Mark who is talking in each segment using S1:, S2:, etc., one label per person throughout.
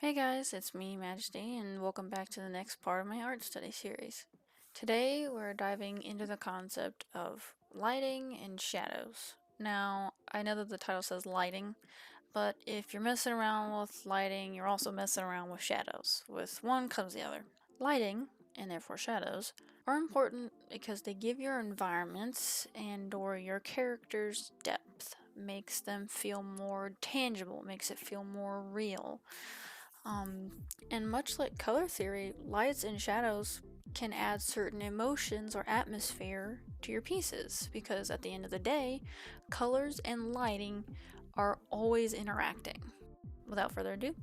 S1: Hey guys, it's me, Majesty, and welcome back to the next part of my art study series. Today we're diving into the concept of lighting and shadows. Now, I know that the title says lighting, but if you're messing around with lighting, you're also messing around with shadows. With one comes the other. Lighting, and therefore shadows, are important because they give your environments and/or your characters depth, makes them feel more tangible, makes it feel more real. And much like color theory, lights and shadows can add certain emotions or atmosphere to your pieces because at the end of the day, colors and lighting are always interacting. Without further ado,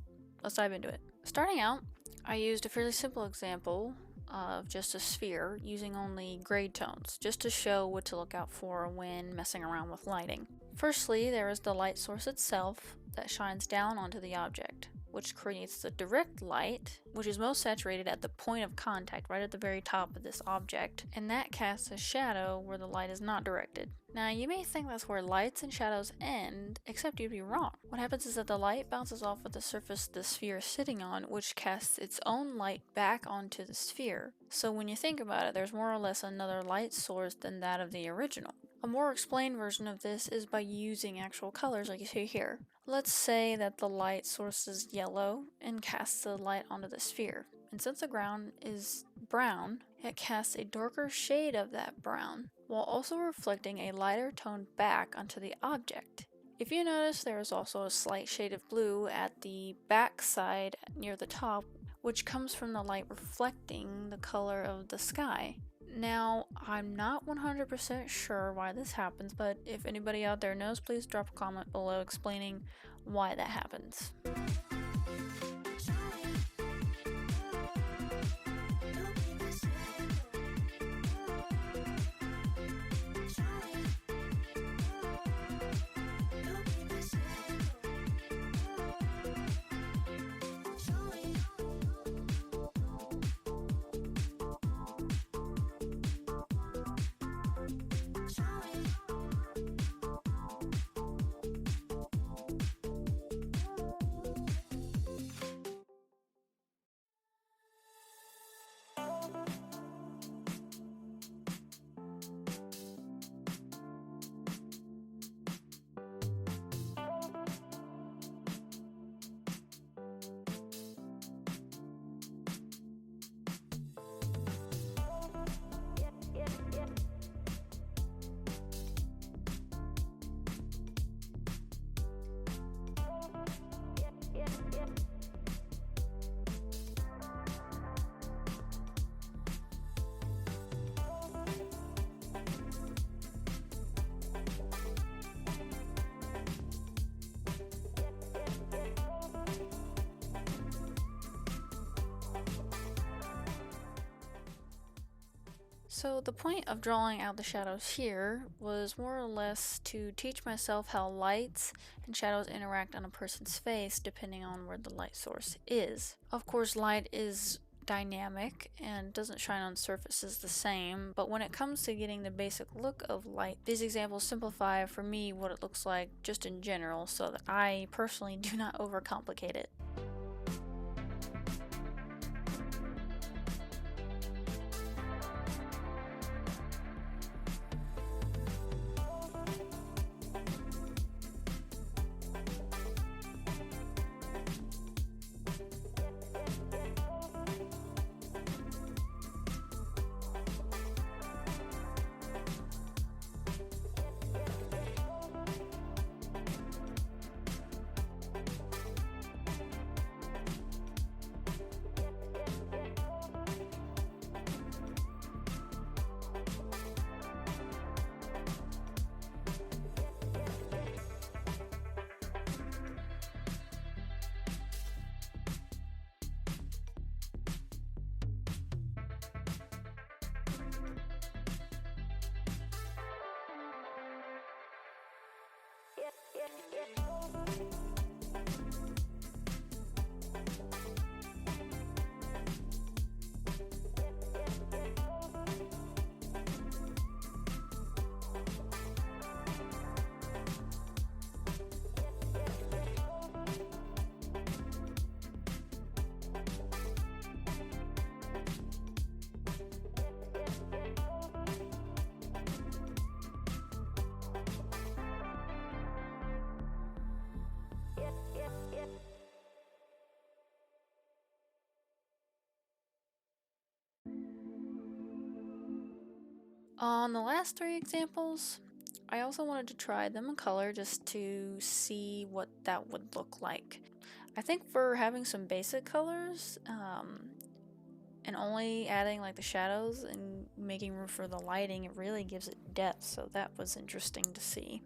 S1: let's dive into it. Starting out, I used a fairly simple example of just a sphere using only grade tones just to show what to look out for when messing around with lighting. Firstly, there is the light source itself that shines down onto the object, which creates the direct light, which is most saturated at the point of contact, right at the very top of this object, and that casts a shadow where the light is not directed. Now, you may think that's where lights and shadows end, except you'd be wrong. What happens is that the light bounces off of the surface the sphere is sitting on, which casts its own light back onto the sphere. So when you think about it, there's more or less another light source than that of the original. A more explained version of this is by using actual colors like you see here. Let's say that the light source is yellow and casts the light onto the sphere. And since the ground is brown, it casts a darker shade of that brown, while also reflecting a lighter tone back onto the object. If you notice, there is also a slight shade of blue at the back side near the top, which comes from the light reflecting the color of the sky. Now, I'm not 100% sure why this happens, but if anybody out there knows, please drop a comment below explaining why that happens. So the point of drawing out the shadows here was more or less to teach myself how lights and shadows interact on a person's face depending on where the light source is. Of course, light is dynamic and doesn't shine on surfaces the same, but when it comes to getting the basic look of light, these examples simplify for me what it looks like just in general so that I personally do not overcomplicate it. On the last three examples, I also wanted to try them in color just to see what that would look like. I think for having some basic colors, and only adding like the shadows and making room for the lighting, it really gives it depth, so that was interesting to see.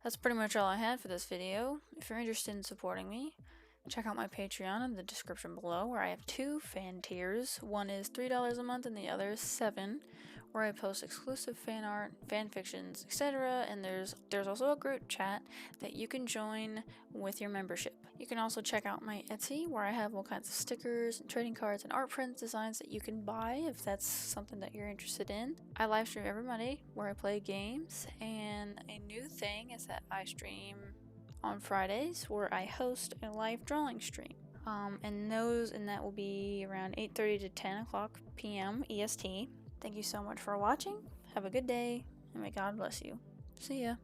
S1: That's pretty much all I had for this video. If you're interested in supporting me, check out my Patreon in the description below, where I have two fan tiers. One is $3 a month and the other is $7, where I post exclusive fan art, fan fictions, etc. And there's also a group chat that you can join with your membership. You can also check out my Etsy, where I have all kinds of stickers and trading cards and art print designs that you can buy if that's something that you're interested in. I live stream every Monday, where I play games, and a new thing is that I stream on Fridays, where I host a live drawing stream. And that will be around 8:30 to 10 o'clock p.m. EST. Thank you so much for watching. Have a good day, and may God bless you. See ya.